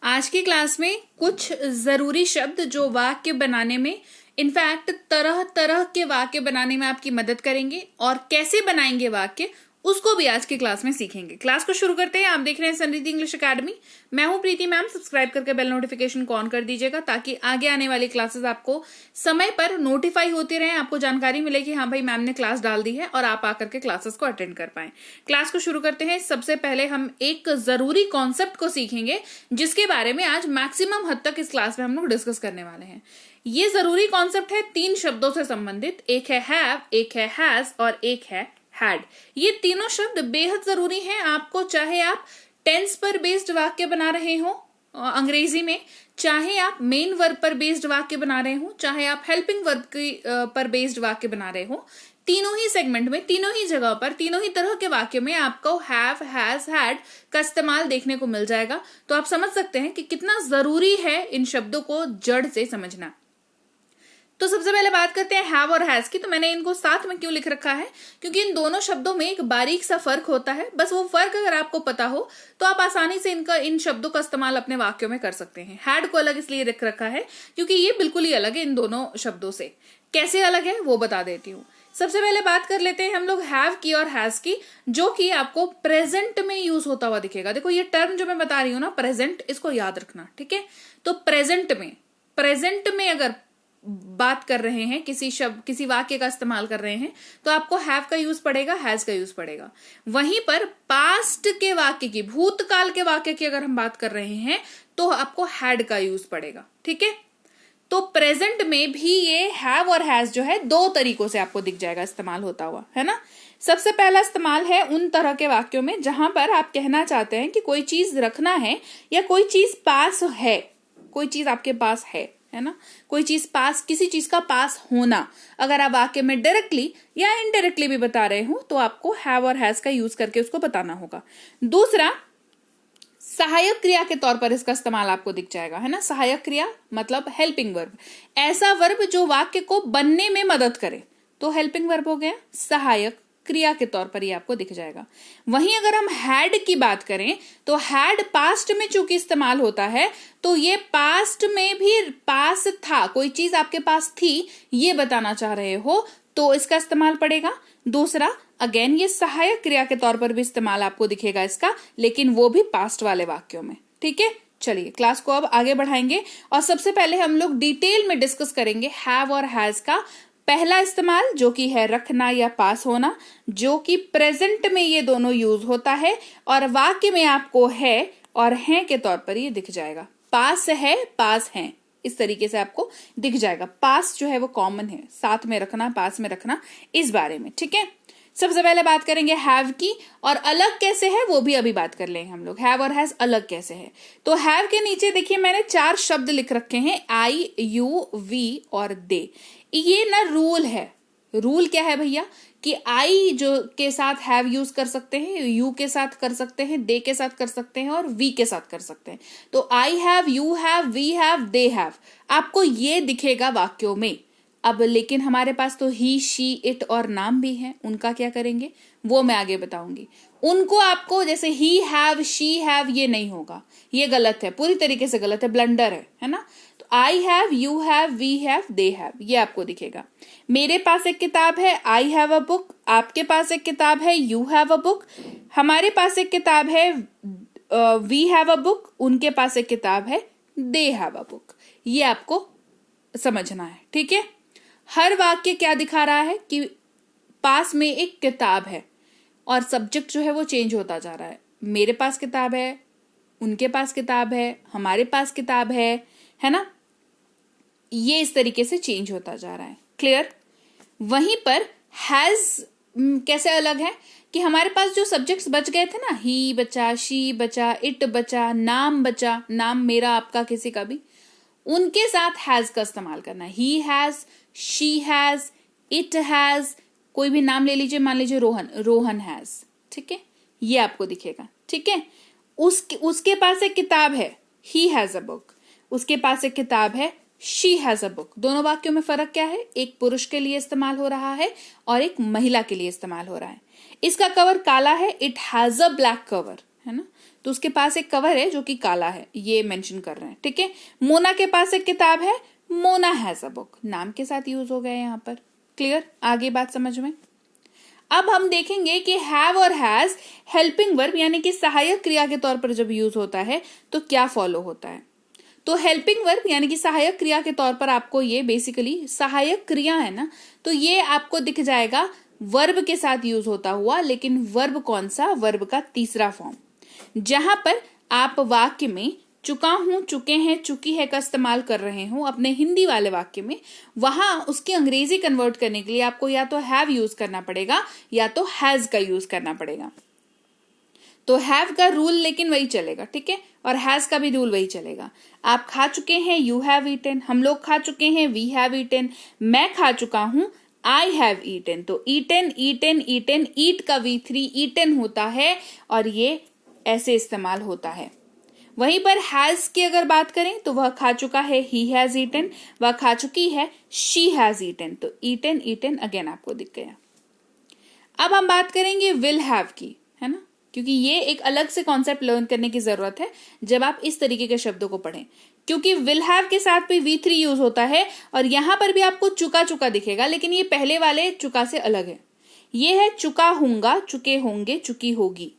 आज की क्लास में कुछ जरूरी शब्द जो वाक्य बनाने में इनफैक्ट तरह तरह के वाक्य बनाने में आपकी मदद करेंगे और कैसे बनाएंगे वाक्य उसको भी आज की क्लास में सीखेंगे। क्लास को शुरू करते हैं। आप देख रहे हैं समृद्धि इंग्लिश अकेडमी। मैं हूं प्रीति मैम। सब्सक्राइब करके बेल नोटिफिकेशन को ऑन कर दीजिएगा ताकि आगे आने वाली क्लासेस आपको समय पर नोटिफाई होती रहे, आपको जानकारी मिले कि हाँ भाई मैम ने क्लास डाल दी है और आप आकर के क्लासेस को अटेंड कर पाए। क्लास को शुरू करते हैं। सबसे पहले हम एक जरूरी कॉन्सेप्ट को सीखेंगे जिसके बारे में आज मैक्सिमम हद तक इस क्लास में हम लोग डिस्कस करने वाले हैं। ये जरूरी कॉन्सेप्ट है 3 शब्दों से संबंधित। एक है हैव, एक है हैज और एक है हैड। ये तीनों शब्द बेहद जरूरी हैं आपको, चाहे आप टेंस पर बेस्ड वाक्य बना रहे हो अंग्रेजी में, चाहे आप मेन वर्ब पर बेस्ड वाक्य बना रहे हो, चाहे आप हेल्पिंग वर्ब पर बेस्ड वाक्य बना रहे हो। तीनों ही सेगमेंट में, तीनों ही जगह पर, तीनों ही तरह के वाक्य में आपको हैव, हैज, हैड का इस्तेमाल देखने को मिल जाएगा। तो आप समझ सकते हैं कि कितना जरूरी है इन शब्दों को जड़ से समझना। तो सबसे पहले बात करते हैं हैव और हैज की। तो मैंने इनको साथ में क्यों लिख रखा है, क्योंकि इन दोनों शब्दों में एक बारीक सा फर्क होता है। बस वो फर्क अगर आपको पता हो तो आप आसानी से इन शब्दों का इस्तेमाल अपने वाक्यों में कर सकते हैं। हैड को अलग इसलिए रख रखा है क्योंकि ये बिल्कुल ही अलग है इन दोनों शब्दों से। कैसे अलग है वो बता देती हूँ। सबसे पहले बात कर लेते हैं हम लोग हैव की और हैज की, जो कि आपको प्रेजेंट में यूज होता हुआ दिखेगा। देखो ये टर्म जो मैं बता रही हूँ ना, प्रेजेंट, इसको याद रखना, ठीक है। तो प्रेजेंट में अगर बात कर रहे हैं, किसी वाक्य का इस्तेमाल कर रहे हैं, तो आपको हैव का यूज पड़ेगा, हैज का यूज पड़ेगा। वहीं पर पास्ट के वाक्य की, भूतकाल के वाक्य की अगर हम बात कर रहे हैं तो आपको हैड का यूज पड़ेगा, ठीक है। तो प्रेजेंट में भी ये हैव और हैज जो है 2 तरीकों से आपको दिख जाएगा इस्तेमाल होता हुआ, है ना। सबसे पहला इस्तेमाल है उन तरह के वाक्यों में जहां पर आप कहना चाहते हैं कि कोई चीज रखना है या कोई चीज पास है, कोई चीज आपके पास है ना, कोई चीज पास, किसी चीज का पास होना। अगर आप वाक्य में डायरेक्टली या इनडायरेक्टली भी बता रहे हो तो आपको हैव और हैज का यूज करके उसको बताना होगा। दूसरा, सहायक क्रिया के तौर पर इसका इस्तेमाल आपको दिख जाएगा, है ना। सहायक क्रिया मतलब हेल्पिंग वर्ब, ऐसा वर्ब जो वाक्य को बनने में मदद करे, तो हेल्पिंग वर्ब हो गया। सहायक क्रिया के तौर पर ये आपको दिख जाएगा। वहीं अगर हम हैड की बात करें तो हैड पास्ट में चूंकि इस्तेमाल होता है, तो ये पास्ट में भी पास था, कोई चीज आपके पास थी, ये बताना चाह रहे हो तो इसका इस्तेमाल पड़ेगा। दूसरा, अगेन ये सहायक क्रिया के तौर पर भी इस्तेमाल आपको दिखेगा इसका, लेकिन वो भी पास्ट वाले वाक्यों में, ठीक है। चलिए क्लास को अब आगे बढ़ाएंगे और सबसे पहले हम लोग डिटेल में डिस्कस करेंगे हैव और हैज का पहला इस्तेमाल, जो कि है रखना या पास होना, जो कि प्रेजेंट में ये दोनों यूज होता है और वाक्य में आपको है और हैं के तौर पर ये दिख जाएगा। पास है, पास हैं, इस तरीके से आपको दिख जाएगा। पास जो है वो कॉमन है, साथ में रखना, पास में रखना, इस बारे में, ठीक है। सबसे पहले बात करेंगे हैव की, और अलग कैसे है वो भी अभी बात कर लेंगे हम लोग। हैव और हैज अलग कैसे है, तो हैव के नीचे देखिए मैंने 4 शब्द लिख रखे हैं, आई, यू, वी और दे। ये ना रूल है। रूल क्या है भैया कि आई जो के साथ हैव यूज कर सकते हैं, यू के साथ कर सकते हैं, दे के साथ कर सकते हैं और वी के साथ कर सकते हैं। तो I have, you have, we have, they have, आपको ये दिखेगा वाक्यों में। अब लेकिन हमारे पास तो ही, शी, इट और नाम भी हैं, उनका क्या करेंगे वो मैं आगे बताऊंगी। उनको आपको जैसे ही हैव, शी हैव, ये नहीं होगा, ये गलत है, पूरी तरीके से गलत है, ब्लंडर है ना। तो I have, you have, we have, they have, ये आपको दिखेगा। मेरे पास एक किताब है, आई हैव अ बुक। आपके पास एक किताब है, यू हैव अ बुक। हमारे पास एक किताब है, वी हैव अ बुक। उनके पास एक किताब है, दे हैव अ बुक। ये आपको समझना है, ठीक है। हर वाक्य क्या दिखा रहा है कि पास में एक किताब है और सब्जेक्ट जो है वो चेंज होता जा रहा है। मेरे पास किताब है, उनके पास किताब है, हमारे पास किताब है ना। ये इस तरीके से चेंज होता जा रहा है, क्लियर। वहीं पर हैज कैसे अलग है कि हमारे पास जो सब्जेक्ट्स बच गए थे ना, ही बचा, शी बचा, इट बचा, नाम बचा, नाम मेरा, आपका, किसी का भी, उनके साथ हैज का इस्तेमाल करना है। He has, she has, it has, कोई भी नाम ले लीजिए, मान लीजिए रोहन, रोहन हैज, ठीक है, ये आपको दिखेगा, ठीक है। उसके पास एक किताब है, ही हैज अ बुक। उसके पास एक किताब है, शी हैज अ बुक। दोनों वाक्यों में फर्क क्या है, एक पुरुष के लिए इस्तेमाल हो रहा है और एक महिला के लिए इस्तेमाल हो रहा है। इसका कवर काला है, it has a black cover, है ना। तो उसके पास एक कवर है जो कि काला है, ये मेंशन कर रहे हैं, ठीक है। मोना के पास एक किताब है, मोना हैज अ बुक, नाम के साथ यूज हो गया यहाँ पर। क्लियर, आगे बात समझ में। अब हम देखेंगे कि हैव और हैज हेल्पिंग वर्ब यानी कि सहायक क्रिया के तौर पर जब यूज होता है तो क्या फॉलो होता है। तो हेल्पिंग वर्ब यानी कि सहायक क्रिया के तौर पर आपको ये बेसिकली सहायक क्रिया है ना, तो ये आपको दिख जाएगा वर्ब के साथ यूज होता हुआ, लेकिन वर्ब कौन सा, वर्ब का तीसरा फॉर्म, जहां पर आप वाक्य में चुका हूं, चुके हैं, चुकी है का इस्तेमाल कर रहे हो अपने हिंदी वाले वाक्य में, वहां उसकी अंग्रेजी कन्वर्ट करने के लिए आपको या तो हैव यूज करना पड़ेगा या तो हैज का यूज करना पड़ेगा। तो हैव का रूल लेकिन वही चलेगा, ठीक है, और हैज का भी रूल वही चलेगा। आप खा चुके हैं, यू हैव ईटन, हम लोग खा चुके हैं, वी हैव ईटन, मैं खा चुका हूं, आई हैव ईटन। तो ईटन, ईटन, ईटन, ईट का V3 ईटन होता है और ये ऐसे इस्तेमाल होता है। वहीं पर हैज की अगर बात करें तो वह खा चुका है, ही हैज ईटन, वह खा चुकी है, शी हैज ईटन। तो ईटन, ईटन अगेन आपको दिख गया। अब हम बात करेंगे विल हैव की, है ना, क्योंकि ये एक अलग से कॉन्सेप्ट लर्न करने की जरूरत है जब आप इस तरीके के शब्दों को पढ़ें, क्योंकि विल हैव के साथ भी V3 यूज होता है और यहां पर भी आपको चुका चुका दिखेगा, लेकिन ये पहले वाले चुका से अलग है। ये है चुका हूंगा, चुके होंगे, चुकी होगी,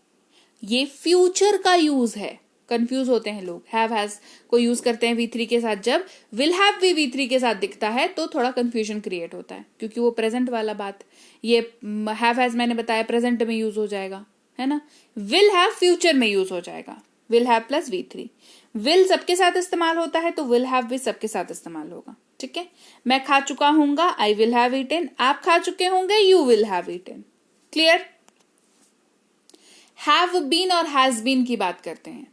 ये फ्यूचर का यूज है। कंफ्यूज होते हैं लोग, हैव हैज को यूज करते हैं V3 के साथ, जब विल हैव भी V3 के साथ दिखता है तो थोड़ा कंफ्यूजन क्रिएट होता है, क्योंकि वो प्रेजेंट वाला बात, ये हैव हैज मैंने बताया प्रेजेंट में यूज हो जाएगा, है ना। विल हैव फ्यूचर में यूज हो जाएगा, will have plus V3। Will सबके साथ इस्तेमाल होता है तो विल हैव भी सबके साथ इस्तेमाल होगा, ठीक है। मैं खा चुका हूंगा, आई विल हैव ईटन, आप खा चुके होंगे, you will have eaten. Clear. Have been और हैज बीन की बात करते हैं,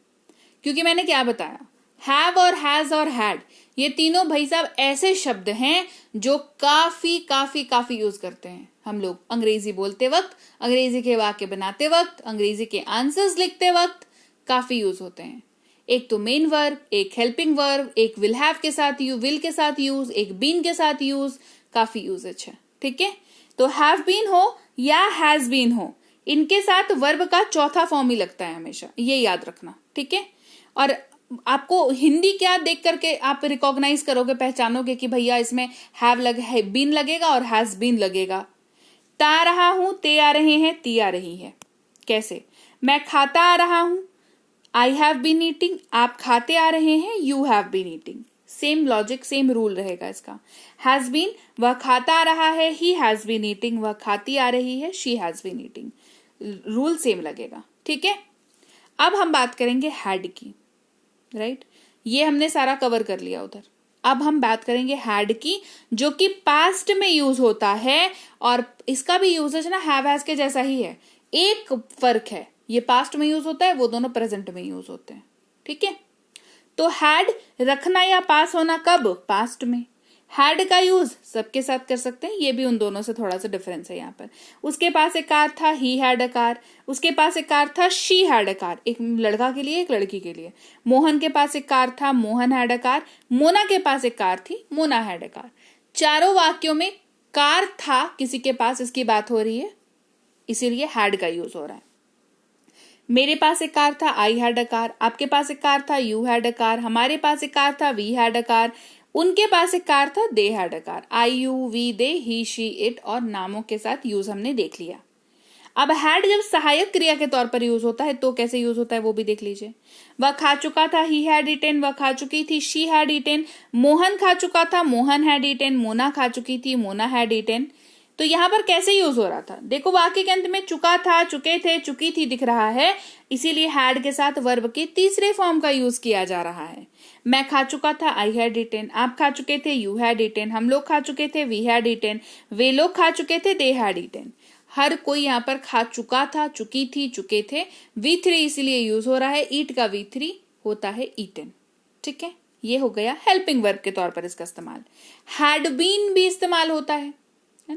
क्योंकि मैंने क्या बताया, हैव और हैज और हैड ये तीनों भाई साहब ऐसे शब्द हैं जो काफी काफी काफी यूज करते हैं हम लोग अंग्रेजी बोलते वक्त, अंग्रेजी के वाक्य बनाते वक्त, अंग्रेजी के आंसर्स लिखते वक्त काफी यूज होते हैं। एक तो मेन वर्ब, एक हेल्पिंग वर्ब, एक विल हैव के साथ यूज, विल के साथ यूज, एक बीन के साथ यूज, काफी यूजेज है, ठीक है। तो हैव बीन हो या हैज बीन हो, इनके साथ वर्ब का चौथा फॉर्म ही लगता है हमेशा, ये याद रखना, ठीक है। और आपको हिंदी क्या देख करके आप रिकॉग्नाइज करोगे, पहचानोगे कि भैया इसमें हैव बीन लगेगा और हैज बीन लगेगा। ता रहा हूं, ते आ रहे हैं, ती आ रही है। कैसे, मैं खाता आ रहा हूं, आई हैव बीन ईटिंग, आप खाते आ रहे हैं, you have been eating. Same logic, same rule रहेगा इसका। हैज बीन, वह खाता आ रहा है, ही हैज बीन ईटिंग, वह खाती आ रही है, she has been eating. Rule same लगेगा, ठीक है। अब हम बात करेंगे हैड की, राइट, ये हमने सारा कवर कर लिया उधर। अब हम बात करेंगे हैड की, जो कि पास्ट में यूज होता है और इसका भी यूजेज ना हैव हैज के जैसा ही है। एक फर्क है, ये पास्ट में यूज होता है, वो दोनों प्रेजेंट में यूज होते हैं, ठीक है। तो हैड रखना या पास होना कब, पास्ट में। हैड का यूज सबके साथ कर सकते हैं, ये भी उन दोनों से थोड़ा सा डिफरेंस है यहाँ पर। उसके पास एक कार था, ही हैड अ कार, उसके पास एक कार था, शी हैड अ कार, एक लड़का के लिए एक लड़की के लिए। मोहन के पास एक कार था, Mohan had a car, Mona के पास एक कार थी, मोना हैड अ कार। चारों वाक्यों में कार था किसी के पास, इसकी बात हो रही है, इसीलिए हैड का यूज हो रहा है। मेरे पास एक कार था, आई हैड अ कार, आपके पास एक कार था, यू हैड अ कार, हमारे पास एक कार था, वी हैड अ कार, उनके पास एक कार था, they had a car. I, you, we, they, he, she, it और नामों के साथ यूज हमने देख लिया। अब हैड जब सहायक क्रिया के तौर पर यूज होता है तो कैसे यूज होता है वो भी देख लीजिए। वह खा चुका था, ही हैड ईटेन, वह खा चुकी थी, शी हैड ईटेन। मोहन खा चुका था, मोहन हैड ईटेन, मोना खा चुकी थी, मोना हैड ईटेन। तो यहां पर कैसे यूज हो रहा था, देखो वाक्य के अंत में चुका था, चुके थे, चुकी थी दिख रहा है, इसीलिए हैड के साथ वर्ब के तीसरे फॉर्म का यूज किया जा रहा है। मैं खा चुका था, आई हैड ईटेन, आप खा चुके थे, यू हैड ईटेन, हम लोग खा चुके थे, वी हैड ईटेन, वे लोग खा चुके थे, दे हैड ईटेन। हर कोई यहाँ पर खा चुका था, चुकी थी, चुके थे। V3 इसीलिए यूज हो रहा है, ईट का V3 होता है ईटन, ठीक है। ये हो गया हेल्पिंग वर्ब के तौर पर इसका इस्तेमाल। हैड बीन भी इस्तेमाल होता है ना,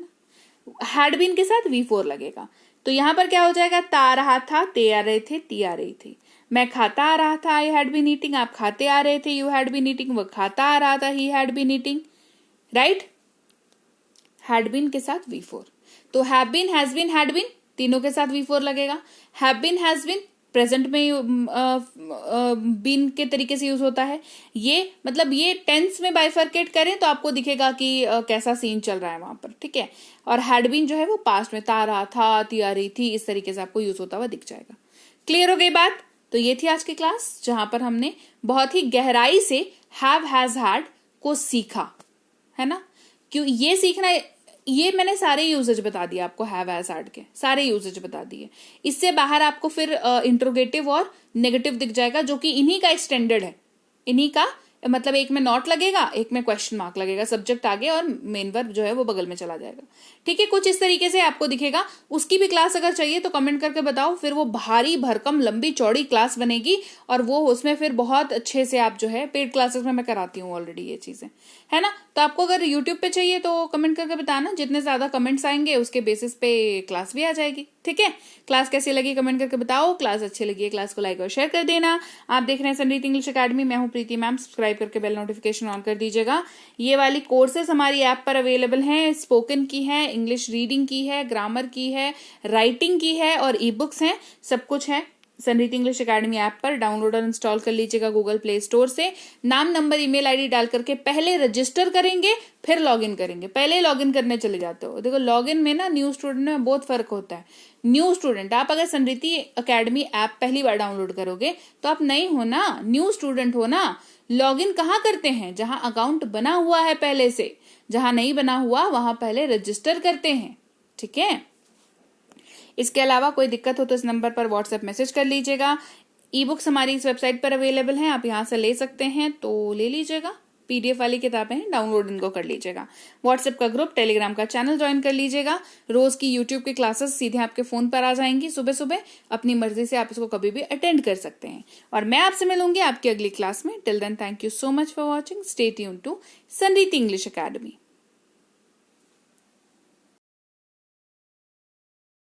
हैड बीन के साथ V4 लगेगा, तो यहां पर क्या हो जाएगा, ता रहा था, ते आ रहे थे, ती आ रही थी। मैं खाता आ रहा था, आई हैड बीन ईटिंग, आप खाते आ रहे थे, यू हैड बीन ईटिंग, वह खाता आ रहा था, he had been eating, right. Had been के साथ V4, तो have been, has been, had been तीनों के साथ V4 लगेगा। Have been, has been present में बीन के तरीके से यूज होता है। ये मतलब ये टेंस में बाइफरकेट करें तो आपको दिखेगा कि कैसा सीन चल रहा है वहां पर, ठीक है। और हैड बीन जो है वो पास्ट में, तारा था, तियारी थी, इस तरीके से आपको यूज होता हुआ दिख जाएगा। क्लियर हो गई बात? तो ये थी आज की क्लास जहां पर हमने बहुत ही गहराई से हैव, हैज, हैड को सीखा, है ना। क्यों ये सीखना, ये मैंने सारे यूजेज बता दिए आपको, हैव, हैज, हैड के सारे यूजेज बता दिए। इससे बाहर आपको फिर इंट्रोगेटिव और नेगेटिव दिख जाएगा, जो कि इन्हीं का एक्सटेंडेड है। इन्हीं का मतलब एक में नॉट लगेगा, एक में क्वेश्चन मार्क लगेगा, सब्जेक्ट आगे और मेन वर्ब जो है वो बगल में चला जाएगा, ठीक है। कुछ इस तरीके से आपको दिखेगा। उसकी भी क्लास अगर चाहिए तो कमेंट करके बताओ, फिर वो भारी भरकम लंबी चौड़ी क्लास बनेगी और वो उसमें फिर बहुत अच्छे से आप जो है, पेड क्लासेस में मैं कराती हूँ ऑलरेडी ये चीजें, है ना। तो आपको अगर यूट्यूब पे चाहिए तो कमेंट करके बताना, जितने ज्यादा कमेंट्स आएंगे उसके बेसिस पे क्लास भी आ जाएगी, ठीक है। क्लास कैसी लगी कमेंट करके बताओ, क्लास अच्छी लगी है क्लास को लाइक और शेयर कर देना। आप देख रहे हैं संरीत इंग्लिश अकेडमी, मैं हूं प्रीति मैम। सब्सक्राइब करके बेल नोटिफिकेशन ऑन कर दीजिएगा। ये वाली कोर्सेस हमारी ऐप पर अवेलेबल हैं। स्पोकन की है, इंग्लिश रीडिंग की है, ग्रामर की है, राइटिंग की है और ई बुक्स हैं, सब कुछ है संरीत इंग्लिश अकेडमी ऐप पर। डाउनलोड और इंस्टॉल कर लीजिएगा गूगल प्ले स्टोर से। नाम, नंबर, ईमेल आईडी डाल करके पहले रजिस्टर करेंगे, फिर लॉगिन करेंगे। पहले लॉगिन करने चले जाते हो, देखो लॉगिन में ना न्यू स्टूडेंट में बहुत फर्क होता है। न्यू स्टूडेंट, आप अगर संरीति अकेडमी ऐप पहली बार डाउनलोड करोगे तो आप नहीं हो ना, न्यू स्टूडेंट हो ना। लॉगिन कहाँ करते हैं? जहां अकाउंट बना हुआ है पहले से। जहां नहीं बना हुआ वहां पहले रजिस्टर करते हैं, ठीक है। इसके अलावा कोई दिक्कत हो तो इस नंबर पर व्हाट्सएप मैसेज कर लीजिएगा। ई बुक्स हमारी इस वेबसाइट पर अवेलेबल हैं, आप यहां से ले सकते हैं तो ले लीजिएगा। पीडीएफ वाली किताबें हैं, डाउनलोड इनको कर लीजिएगा। व्हाट्सएप का ग्रुप, टेलीग्राम का चैनल ज्वाइन कर लीजिएगा। रोज की यूट्यूब की क्लासेस सीधे आपके फोन पर आ जाएंगी सुबह सुबह। अपनी मर्जी से आप इसको कभी भी अटेंड कर सकते हैं। और मैं आपसे मिलूंगी आपकी अगली क्लास में। Till then, thank you so much for watching. Stay tuned to Sanreet English academy.